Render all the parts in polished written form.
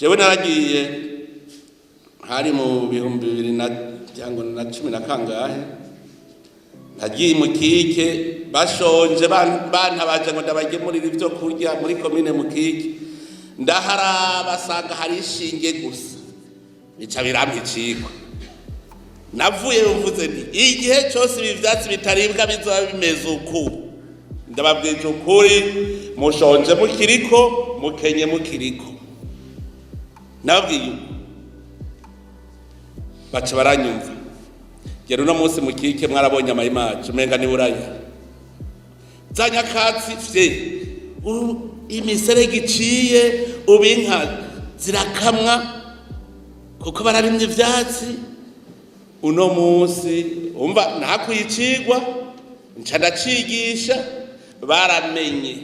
jewe naragiye hari mu bihumbi 2010 na kangahe nagiye Mukike bashonje bantabaje ngo ndabagemurira ivyo kurya muri komine Mukike ndahara basanga hari ishinge gusa bica birampicikwa navuye mvuze nti igihe cyose ibi vyatsi bitaribwa bizoba bimeze uku ndababwije ukuri mushonje mukiriko mukenye mukiriko nabwiye baca baranyumva gero no munsi Mukike mwarabonye amayimaje umenga ni buraya zanyakatsi fye imiserege iciye ubinka zirakamwa kuko bararimye ivyatsi uno munsi umva nakwicigwa nca ndacigisha baramenye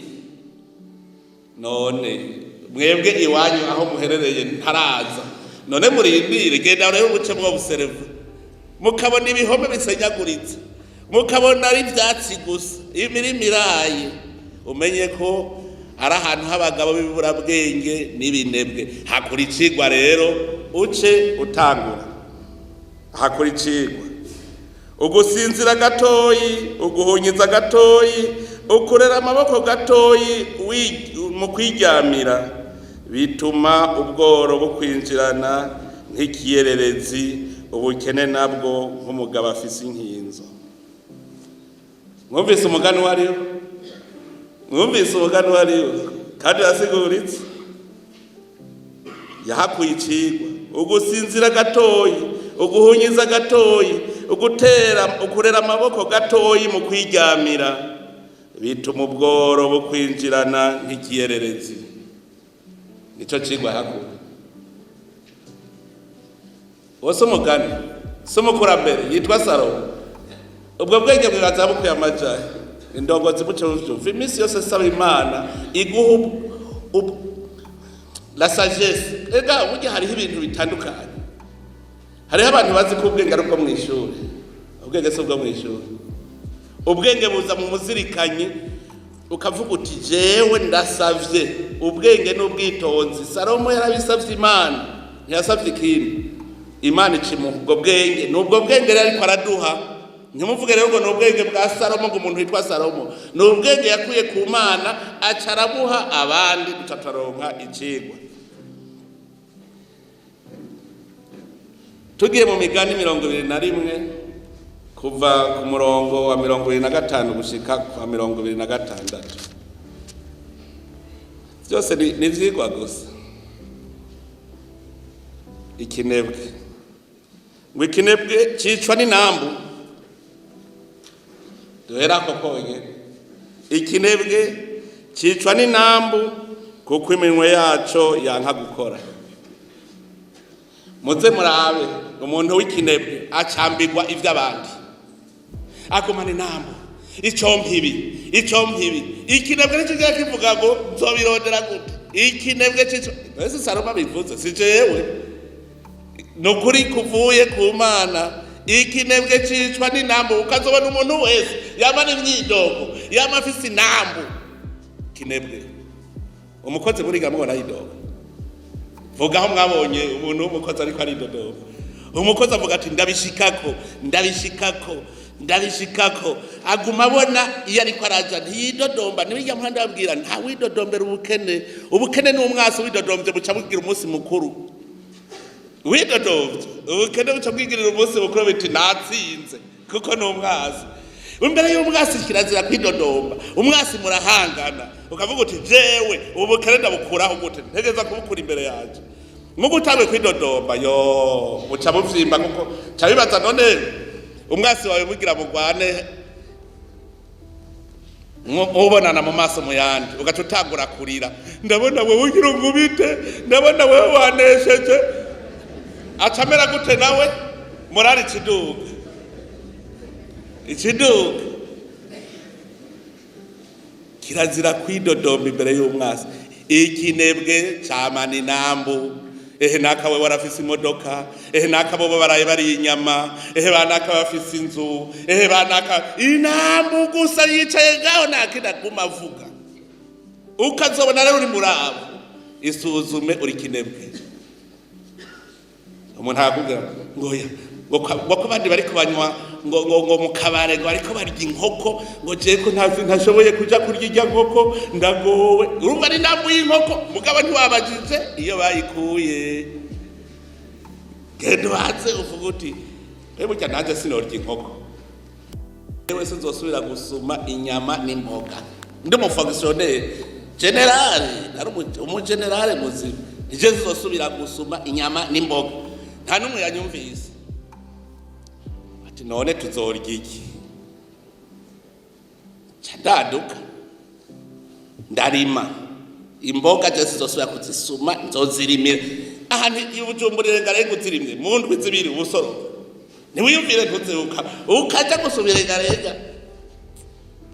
none mwebwe iwanyu aho muherereye ntaraza none murindire genda rero ubuce mwo buserevu mukabona ibihome bisenyaguritse mukabona ari ivyatsi gusa imirima iraye umenye ko ari ahantu h'abagabo b'ibibura bwenge n'ibinebwe hakurikirwa rero uce utangura hakurikirwa ugusinzira gatoyi uguhunyiza gatoyi ukurera amaboko gatoyi mu kwiryamira bituma ubworo bukwinjirana nk'ikiyererezi ubukene nabwo nk'umugabo afise inkinzo mwumvise umugani wariyo kandi yasiguritse yahakwicirwa ugusinzira gatoyi uguhunyiza gatoyi ukurera amaboko gatoyi mu kwiryamira bituma ubworo bukwinjirana nk'ikiyererezi nico cigwa hakuru wose umugani s'umukurambere yitwa Salomo ubwo bwenge bwibaza bukuye amajahe indongozi buce buvyumva imisi yose saba Imana iguha la sagesse ega burya hariho ibintu bitandukanye hariho abantu bazi ko ubwenge ari ubwo mw'ishuri ubwenge si ubwo mw'ishuri ubwenge buza mu muzirikanyi ukavuga uti jewe ndasavye ubwenge n'ubwitonzi Salomo yarabisavye Imana ntiyasavye ikindi Imana icimuha ubwo bwenge n'ubwo bwenge rero ariko araduha ntimuvuge rero ngo n'ubwenge bwa Salomo ngo umuntu witwa Salomo n'ubwenge yakuye ku Mana aca arabuha abandi dutataronka icigwa tugiye mu migani 21 kuva ku murongo wa 25 gushika kwa 26 byose ni vyigwa gusa ikinebwe ngo ikinebwe cicwa n'inambu duhera ko konye ikinebwe cicwa n'inambu kuko iminwe yaco yanka gukora muze murabe umuntu w'ikinebwe acambirwa ivy'abandi agumana inambu icompibi ikinebwe nico kigira kivuga ngo nzobirondera gute ikinebwe cicwa ese Salomo bivuze si jewe nukuri kuvuye ku Mana ikinebwe cicwa n'inambu ukazobona umuntu wese yamana imyidogo yamafise inambu kinebwe umukozi muri gamubona yidogo vuga aho mwabonye umuntu w'umukozi ariko ari dodogo umukozi avuga ati ndabishikako aguma abona iyo ariko araja ntiyidodomba nibijya mpande babwira nta widodombera ubukene n'umwasi widodombye buca bwira umunsi mukuru widodombye ubukene buca bwigirira umunsi mukuru biti natsinze kuko n'umwasi imbere y'umwasi kirazira kwidodomba umwasi murahangana ukavuga uti jewe ubukene ndabukuraho gute ntegeza kubukura imbere yaje mugo utabe kwidodomba yo buca buvyimba kuko cabibaza none umwasi wawe mugira mugwane mubonana mu maso muyandi ugaca utangura kurira ndabona wewe ugira ngubite ndabona wewe wanesheje acamera gute nawe murari ikiduga kirazira kwidodomba imbere y'umwasi ikinebwe camana inambu nakawe warafise imodoka nakabobo baraye bari inyama banaka bafise inzu banaka inambu gusa yicaye gaho nakida kumavuga ukazobona rero uri murabo isuzume uri kinebwe umuntu akakubwira ngo ko bandi bari kubanywa ngo mu kabare ngo ariko barya inkoko ngo je ko ntashoboye kuja kurya irya nkoko ndagowe urumva ari nambu y'inkoko mugabo ntiwabajije iyo bayikuye gendo hatse uvuga uti burya nanjye sinorya inkoko ewe sinzosubira gusuma inyama n'imboga ndi umufonctionnaire general ari umugenerale muzima nije sinzosubira gusuma inyama n'imboga nta numwe yanyumvise ati none tuzorya iki cyadaduka ndarima imboga je sinzosubira kuzisuma nzozirimira aha nti Bujumbura ngarenga uzirimye mu ndwi zibiri ubusoro niwiyumvire ntuzeruka ukaja gusubira ngarenga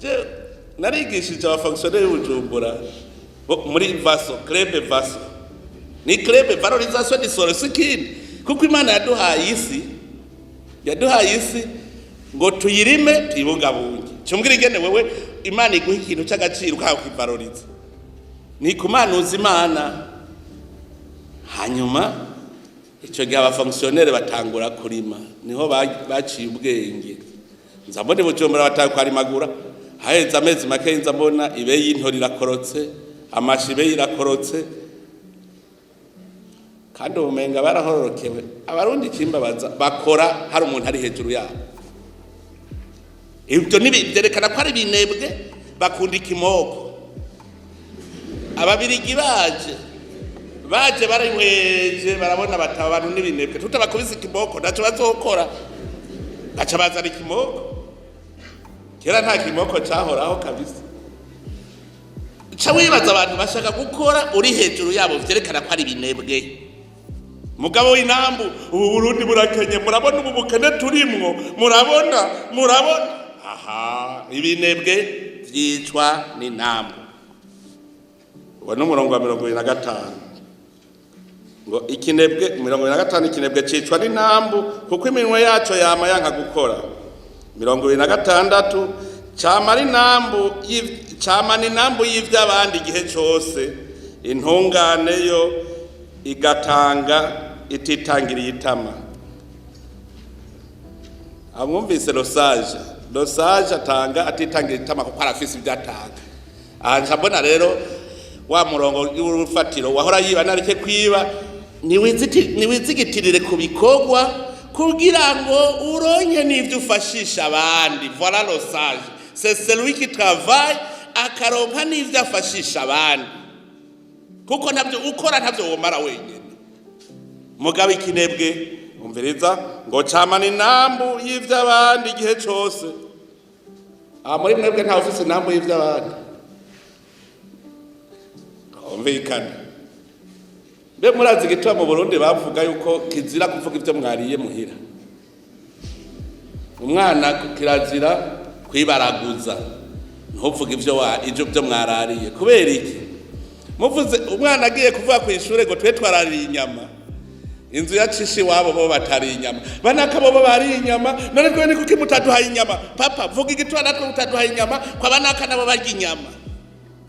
je narigishije abafonctionnaire y'Ubujumbura muri vaso club vaso ni club valorisation du sol sikindi kuko Imana yaduhaye isi ngo tuyirime tuyibungabunge cyumbwira ingene wewe Imana iguha ikintu cy'agaciro kaho kivaloriza ni kumanuza Imana hanyuma icyo gihe abafonctionnaire batangura kurima niho baciye ubwenge nzambone Bujumbura batakwarimagura haheze amezi make nzambona ibe y'intori irakorotse amashibe irakorotse kandi ubumenga barahororokewe abarundi kimbabaza bakora hari umuntu ari hejuru yabo ibyo nibyerekana ko ari binebwe bakunda ikimoko ababirigi baje barimweje barabona bataba abantu n'ibinebwe tutabakubise ikimoko ndaco bazokora gaca bazana ikimoko kera nta kimoko cyahoraho kabisa ca wibaza abantu bashaka gukora uri hejuru yabo vyerekana ko ari binebwe mugabo w'inambu ubu Burundi burakenye murabona ubu bukene turimwo murabona aha ibinebwe vyicwa n'inambu wa n'umurongo wa 25 ngo ikinebwe 25 ikinebwe cicwa n'inambu kuko iminwe yaco yama yanka gukora 26 cama n'inambu y'ivy'abandi igihe cose intungane yo igatanga ititangiriye itama amwumvise Losage atanga atitangiriye itama kuko arafise ivyatanga aha mbona rero wa murongo y'urufatiro wahora yiba nareke kwiba niwizigitirire kubikogwa kugira ngo uronke n'ivyo ufashisha abandi voilà Losage c'est celui qui travaille akaronka n'ivyo afashisha abandi kuko ntabyo ukora ntabyo womara wenyine mugabo ikinebwe umviriza ngo camana inambu y'ivy'abandi igihe cose muri mwebwe nta ofisi inambu y'ivy'abandi umvikana be murazi gitwa mu Burundi bavuga yuko kizira kuvuga ivyo mwariye muhira umwana kirazira kwibaraguza ntuvuga ivyo mwarariye kubera iki muvuze umwana agiye kuvuga ku ishure ngo twe twarariye inyama inzu yacishe wabo bo batari inyama banaka bo bari inyama none twe ni kuki mutaduhaye inyama papa vuga igitwa natwe mutaduhaye inyama kwa banaka nabo barya inyama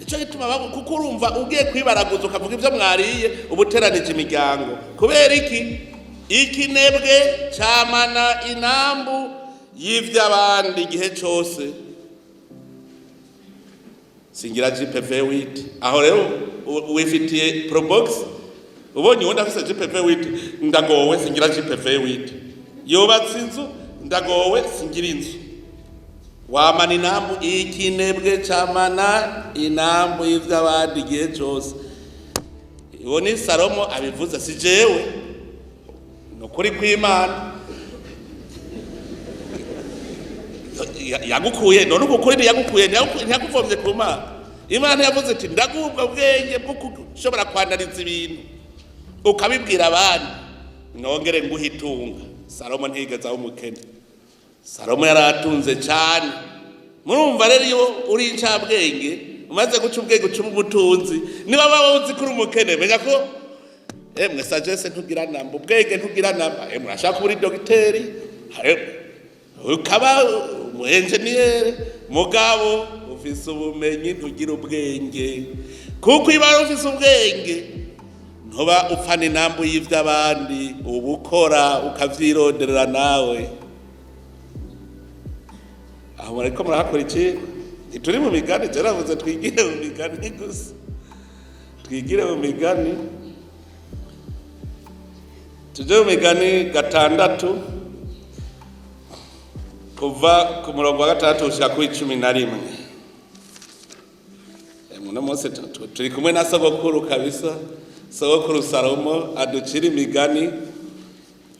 ico gituma babo kuko urumva ugiye kwibaraguza ukavuga ivyo mwariye ubuteranije imiryango kubera iki ikinebwe camana inambu y'ivy'abandi igihe cose singira GPV 8 aho rero wifitiye probox ubonye wenda afise GPV 8 ndagowe singira GPV 8 yobatse inzu ndagowe singira inzu wamana inambu ikinebwe camana inambu y'ivy'abandi igihe cose uwo ni Salomo abivuze si jewe nukuri kw'Imana yagukuye none ukuri yagukuye ntiyakuvomye ku Mana Imana yavuze ati ndagubwa bwenge bwo kushobora kwandariza ibintu ukabibwira abandi nongere nguhitunga Salomo ntigeze aho umukene Salomo yaratunze cyane murumva rero iyo uri incabwenge umaze guca ubwenge uca ubutunzi niba babuzi kuri umukene menya ko mwe sagesse ntugira namba ubwenge ntugira namba murashaka uri dogiteri ukaba umu engineer mugabo ufise ubumenyi ntugira ubwenge kuko iba ufise ubwenge ntuba upfana inambu y'ivy'abandi ubukora ukavyironderera nawe. Aho muriko murahakora iki? Turi mu migani, cyaravuze twigire mu migani gusa. Twigire mu migani. Tuje mu migani gatandatu kuva ku murongo wa gatandatu ushika ku 11. Muno munsi turi kumwe na sogokuru kabisa. Sogokuru Salomo aducira imigani.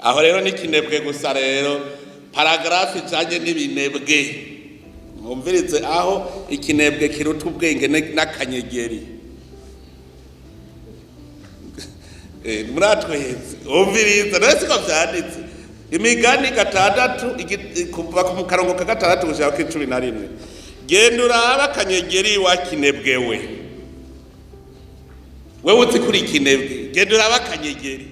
Aho rero n'ikinebwe gusa rero paragrafi ijanye n'ibinebwe. Mwumvirize aho ikinebwe kiruta ubwenge n'akanyegeri. Muratweze umvirize nese ko vyanditse imigani gatandatu kuva ku karongo ka gatandatu gushaka ku 11. Genda uraba akanyegeri wa kinebwewe. Wewe uzi kuri kinebwe genda uraba akanyegeri.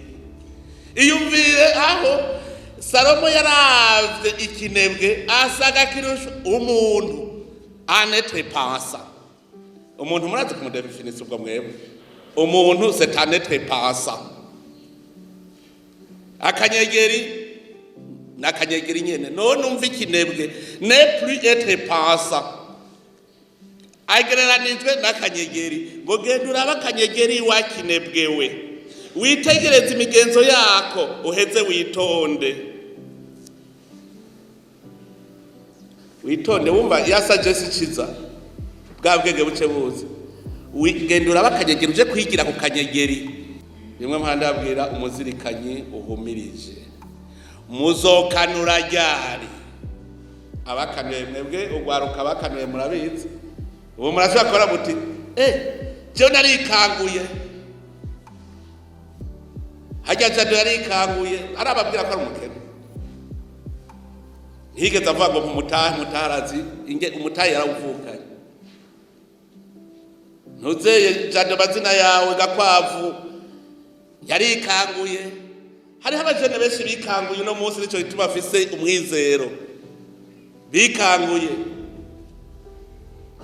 Iyumvire aho Salomo yaravye ikinebwe asaga kirusha umuntu anetre pensa. Umuntu murazi kumudefinisa ubwo mwebwe. Umuntu c'est un être pensa. Akanyegeri nakanyegeri nyene none umva ikinebwe ne plus être pensa. Agereranijwe nakanyegeri ngo genda uraba akanyegeri wa kinebwewe. Witegereze imigenzo yako uheze witonde. Witonde wumva yasagese ciza bwa bwenge buce buzi. Wigenda uraba akanyegeri uje kwigira ku kanyegeri. Bimwe mpanda abwira umuzirikanyi uhumirije. Muzokanura ryari abakanuye mwebwe ugwaruka bakanuye murabizi. Ubu murashobora kora muti je narikanguye. Hajya jado yarikanguye arababwira ko ari umukene. Higeze avuga ngo mutarazi inge umutayi yarawuvukanye. Ntuzeye jado bazina yawe gakwavu yarikanguye. Hari abajene benshi bikanguye no munsi nico gituma afise umwizero. Bikanguye.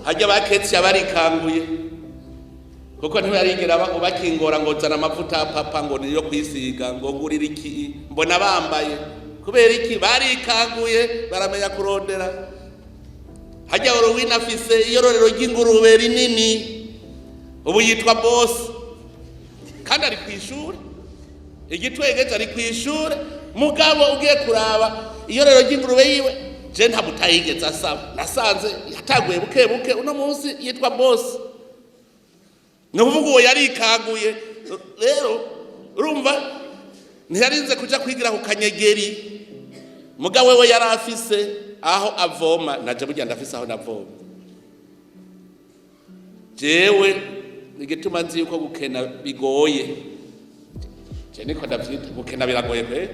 Hajya baketse abarikanguye. Kuko ntibarigira ubakingora ngo zana amavuta papa ngo niyo kwisiga ngo ngurira iki mbona bambaye kubera iki barikanguye baramenya kurondera. Hajya Orowina afise iyororero ry'ingurube rinini ubu yitwa boss kandi ari kwishura igitwege ari kwishura mugabo ugiye kuraba iyororero ry'ingurube yiwe je nta mutayigeze asaba nasanze yataguye buke buke uno munsi yitwa boss. Nuvuga uwo yarikanguye rero urumva ntiyarinze kuja kwigira ku kanyegeri. Mugabo wewe yarafise aho avoma naje burya ndafise aho navoma. Jewe nigituma nzi yuko gukena bigoye. Je niko ndavyita gukena biragoye kwe.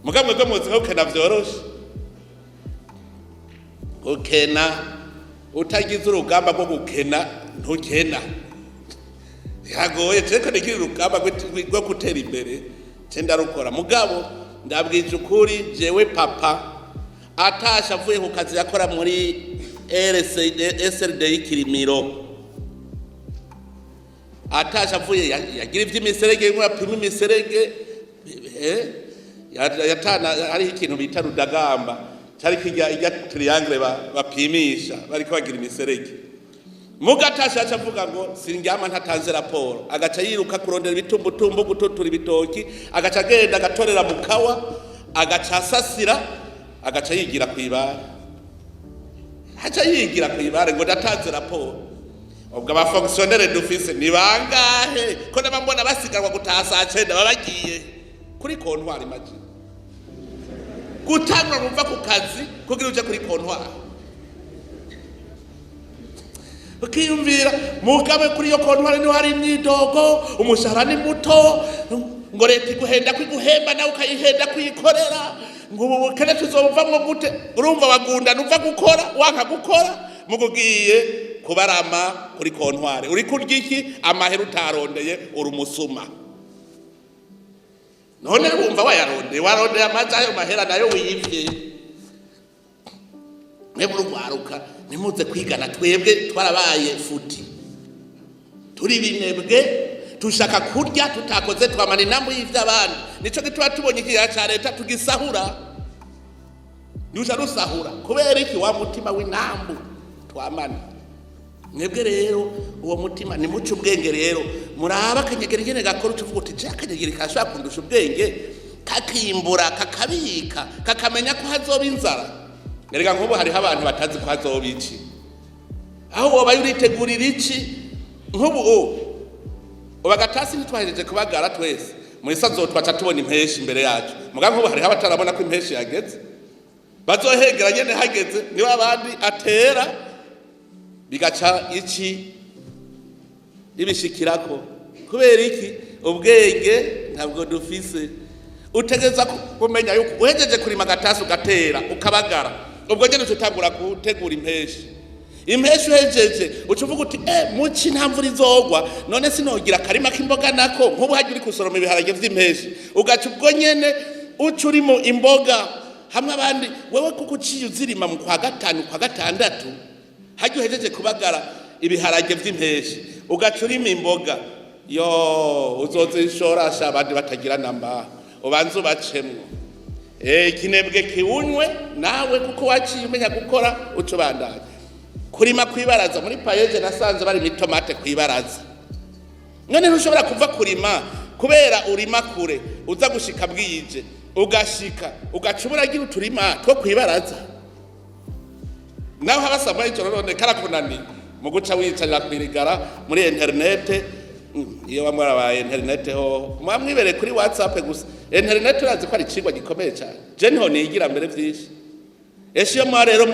Mugabo mwebwe muzi ko gukena vyoroshe. Gukena utagize urugamba rwo gukena ntukena. Yagoye teko nikiri urugamba rwo gutera imbere cenda rukora. Mugabo ndabwije ukuri jewe papa atasha avuye ku kazi yakora muri SLD Kirimiro. Atasha avuye yagira ivy'imiserege ngo yapima imiserege yatana hari ikintu bita rudagamba cyari kijya triangle bapimisha bariko bagira imiserege. Mugatasha avuga ngo singyama ntatanze raporo agaca yiruka kurondera ibitumbutumbu gutotura ibitoki agaca agenda agatorera mukawa agaca asasira agaca yigira kwibara. Haca yigira kwibara ngo ndatanze raporo. Ubwo aba fonctionnaire d'office ni bangahe ko nabambona basigarwa gutaha saa 9 babagiye kuri kontwari maji gutangura kumva ku kazi kugira uje kuri kontwari. Ukiyumvira mugabe kuri yo kontwari ni hari imyidogo umushahara ni muto ngo leta iguhenda kwiguhemba nawe ukayihenda kwikorera ngo ubu kene tuzovamwo gute. Urumva bagunda nuva gukora wanka gukora mugugiye kubarama kuri kontwari uri kurya iki amahera utarondeye uri umusuma. None wumva warondeye amazi ayo mahera nayo wiyivye. Mwebwe urwaruka nimuze kwigana twebwe twarabaye futi turi binebwe tushaka kurya tutakoze twamana inambu y'ivy'abandi nico gituma tubonye ikiya ca leta tugisahura dusha rusahura kubera iki wa mutima w'inambu twamana mwebwe rero uwo mutima ni muco ubwenge rero muraba akanyegera ingene gakora utuvuga uti je akanyegera kashobora kundusha ubwenge kakimbura kakabika kakamenya ko hazoba inzara erega nk'ubu hariho abantu batazi ko hazoba iki aho woba yuritegurira iki nk'ubu ubagatasi ntitwahejeje kubagara twese muri sazo twaca tubona impeshi imbere yacu muga nk'ubu hariho abatarabona ko impeshi yageze bazohegera nyene hageze niba abandi atera bigaca iki ibishikirako kubera iki ubwenge ntabwo dufise utegeza kumenya yuko uhejeje kurima gatasi ugatera ukabagara ubwo nyene tutangura gutegura impeshi uhejeje ucuvuga uti muci nta mvura izogwa none sinogira karima k'imboga nako nk'ubu haje uri kusoroma ibiharage vy'impeshi ugaca ubwo nyene uca urimo imboga hamwe abandi wewe kuko uciye uzirima mu kwa gatanu kwa gatandatu haje uhejeje kubagara ibiharage vy'impeshi ugaca urimo imboga uzozishorasha abandi batagira namba ubanza ubacemwo ikinebwe kiwunywe nawe kuko waciye umenya gukora ucubandanya kurima kwibaraza muri payeje nasanze bari mitomate kwibaraza none ntushobora kuva kurima kubera urima kure uza gushika bwije ugashika ugacubura gira uturima two kwibaraza naho habasaba icyo none karakunani mu guca wicarira kwirigara muri internet iyo bamwara ba internet ho mwamwibere kuri WhatsApp gusa internet urazi ko ari cigwa gikomeye cyane je niho nigira mbere vyinshi eshiyo mwa rero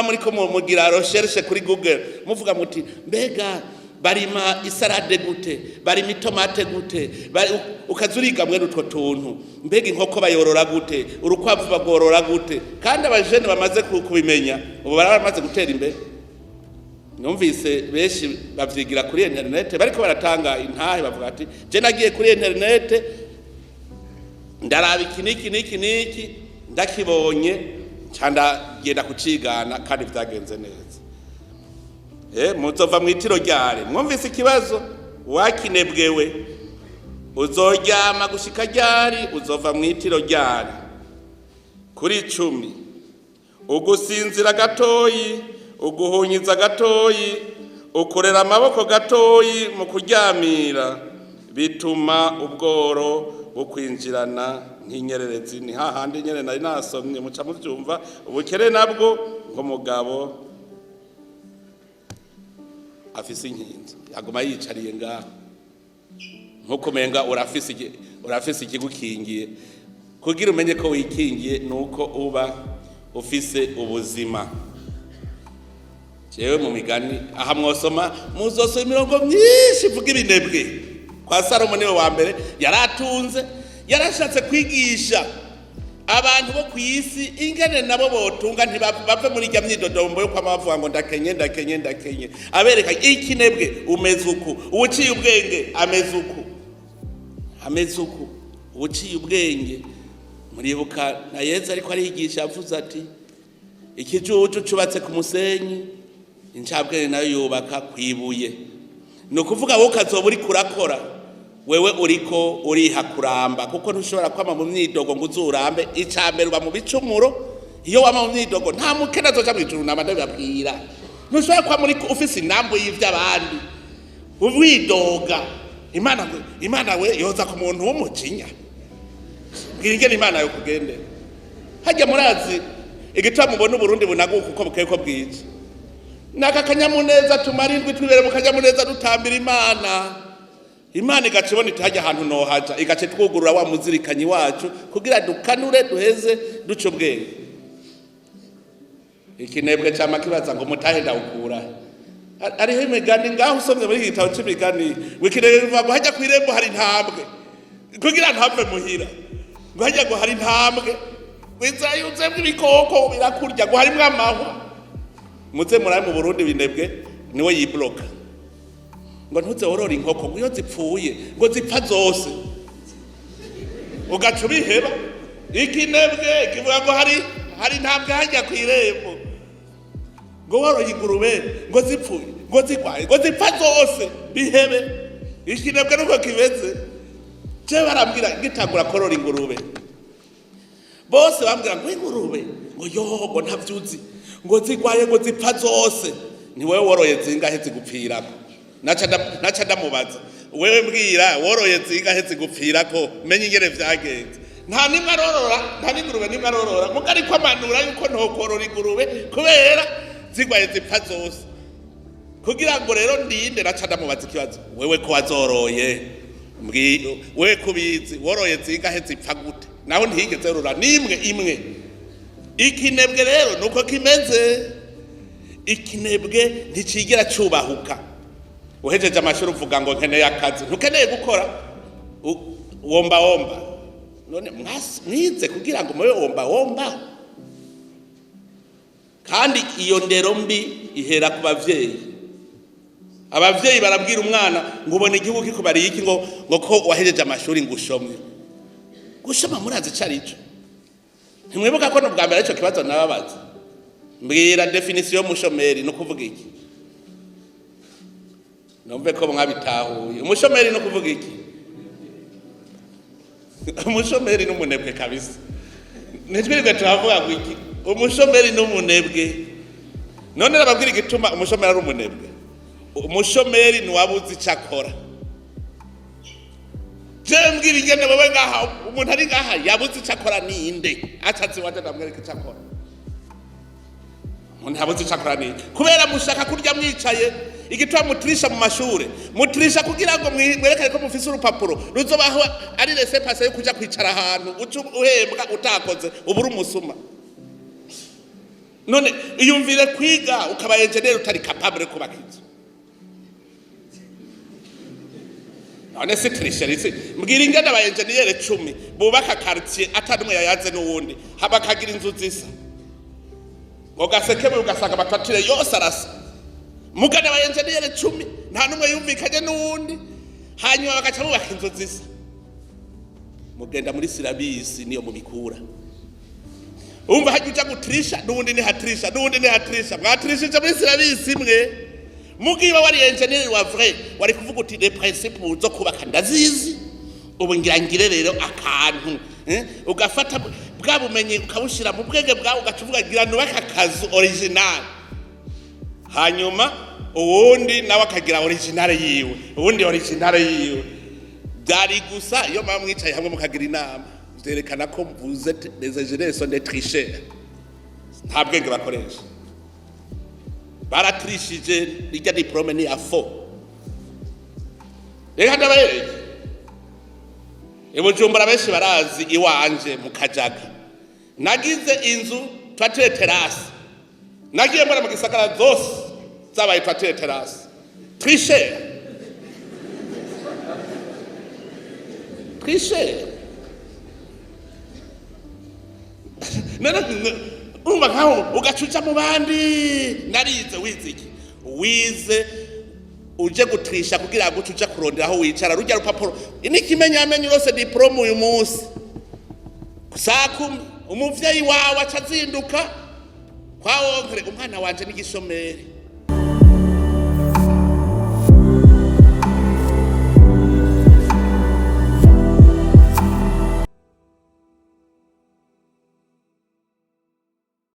muri ko mugira recherche kuri Google muvuga muti mbega barima isarade gute barima itomate gute ukazuriga mwe utwo tuntu mbega inkoko bayorora gute urukwavu bagorora gute kandi abajene bamaze kubimenya ubu baramaze gutera imbere numvise beshi bavyigira kuri internet bariko baratanga intahe bavuga ati je nagiye kuri internet ndaraba iki ndakibonye cyanda genda kucigana kandi vyagenze neza muzova mwitiro ryare mwumvise ikibazo wakinebwewe uzoryama gushika ryari uzova mwitiro ryari kuri 10 ugusinzira gatoyi uguhunyiza gatoyi ukorera amaboko gatoyi mu kuryamira bituma ubworo bukwinjirana nk'inyererezi ni hahandi nyene nari nasomye muca muvyumva ubukere nabwo nk'umugabo afise inkinzo yaguma yicariye ngaho nkuko menga urafise ikigukingiye kugira umenye ko wikingiye nuko uba ufise ubuzima jewe mu migani aha mwosoma muzosoma imirongo myinshi vuga ibinebwe kwa Salomo niwe wa mbere yaratunze yarashatse kwigisha abantu bo kwisi ingene nabo botunga ntibave muri rya myidodombo yo kwamavuga ngo ndakenye abereka ikinebwe umeze uku uciye ubwenge ameze uku uciye ubwenge muribuka na Yesu ariko arigisha avuze ati ikijuju cubatse ku musenyi incabwenge nayo yubaka kwibuye no kuvuga wowe kazoba uri kurakora wewe uriko uriha kuramba kuko ntushobora kwama mu myidogo ngo uzurambe icambere uba mu bicumuro iyo wama mu myidogo nta mukena azoja mwijuru namande babwira ntushobora kwa muri ufise inambo y'ivy'abandi uwidoga imana we yoza ku muntu w'umucinya bwira ingene imana yo kugendera hajya murazi igitwa mubona Burundi bunaguka uko bukeye ko bwije naka kanyamuneza tumarindwi twibere mu kanyamuneza dutambira imana igacibona itajya ahantu no haja igace twugurura wa muzirikanyi wacu kugira dukanure duheze duce ubwenge ikinebwe cyama kibaza ngo mutahe ndawukura ariho imigani ngaho usomye muri gitabo c'imigani wikinebwe ngo hajya kwirembo hari ntambwe kugira ntapfe muhira ngo hajya ngo hari ntambwe wizayuze bw'ibikoko birakurya ngo harimwe amahwa muze muraye mu Burundi binebwe niwe yibloka ngo ntuze worora inkoko ngo iyo zipfuye ngo zipfa zose ugaca ubiheba ikinebwe kivuga ngo hari ntabwo hajya kwirembo ngo worora ingurube ngo zipfuye ngo zigwaye ngo zipfa zose bihebe ikinebwe nuko kimeze. Je barambwira ngitangura korora ingurube, bose bambwira ngo ingurube ngo yogo ntavyuzi ngo zigwaye ngo zipfa zose, ni wewe woroye zingahe zigupfirako? Naca ndamubaza, wewe mbwira woroye zingahe zigupfirako menye ingene vyagenze. Nta nimwe arorora, nta n'ingurube nimwe arorora, mugari ko amanura yuko ntokorora ingurube kubera zigwaye zipfa zose. Kugira ngo rero ndinde, naca ndamubaza ikibazo, wewe ko wazoroye wewe kubizi woroye zingahe zipfa gute? Naho ntihigeze rura nimwe imwe. Ikinebwe rero nuko kimeze. Ikinebwe nticigera cubahuka. Uhejeje amashuri uvuga ngo nkeneye akazi, ntukeneye gukora, womba. None mwize kugira ngo mwe womba. Kandi iyo ndero mbi ihera ku bavyeyi. Abavyeyi barabwira umwana ngo ubone igihugu kikubariye iki ngo ko wahejeje amashuri ngo ushomwe. Gushoma murazi carico. Ntimwibuka ko n'ubwa mbere ico kibazo nababaza. Mbwira definition y'umushomeri no kuvuga iki? Nombe ko mwabitahuye. Umushomeri no kuvuga iki? Umushomeri n'umunebwe kabisa. Nitwirirwe turavuga ngo iki? Umushomeri n'umunebwe. None nababwira igituma umushomeri ari umunebwe. Umushomeri ntiwabuze icyo akora. Mbwira ingene wewe ngaha umuntu ari ngaha yabuze icyo akora ninde? Atatse waje ndamwereka icyo akora. Umuntu yabuze icyo akora ninde? Kubera mushaka kurya mwicaye, igitwa mutirisha mu mashure, mutirisha kugira ngo mwerekane ko mufise urupapuro ruzobaho ari laissez passer yo kuja kwicara ahantu uhembwa utakoze uburi umusuma. None iyumvire kwiga ukaba engineer utari capable kubaka inzu. None se tricherie. Mbwira ingene aba engineer 10 bubaka quartier atanumwe yayaze n'uwundi habakagira inzu zisa. Ugasekebe ugasanga amatwatire yose arasa. Mugana aba engineer 10 nta numwe yumvikanye n'uwundi, hanyuma bagaca bubaka inzu zisa. Mugenda muri silabisi niyo mubikura. Umva hajya gutrisha n'uwundi ni hatrisha, n'uwundi ni hatrisha. Mwatrishije muri silabisi imwe. Mugiba wari engineer wa vrai wari kuvuga uti les principes zo kubaka ndazizi, ubu ngirangire rero akantu ugafata bwa bumenyi ukabushira mu bwege bwawe ugacuvuga gira nubaka akazu original, hanyuma uwundi nawe akagira original yiwe, uwundi original yiwe. Byari gusa iyo mwicaye hamwe mukagira inama byerekana ko vous êtes des ingénieurs sont des tricheurs. Nta bwenge bakoresha. Baratrishije ijya diplome ni afo. Reka ndabaye. Bujumbura benshi barazi iwanje mu Kajaga. Nagize inzu twatire terrasse. Nagiye mbona mu gisagara zose zabaye twatire terrasse. Tricher. Umva nkaho ugacuca mu bandi. Narize wiziki wize uje gutrisha kugira ngo ucuca kurondera aho wicara rujya rupapuro ini kimenyamenye rose diplome uyu munsi saa 10 umuvyeyi wawe acazinduka kwa wongere umwana wanje n'igishomeri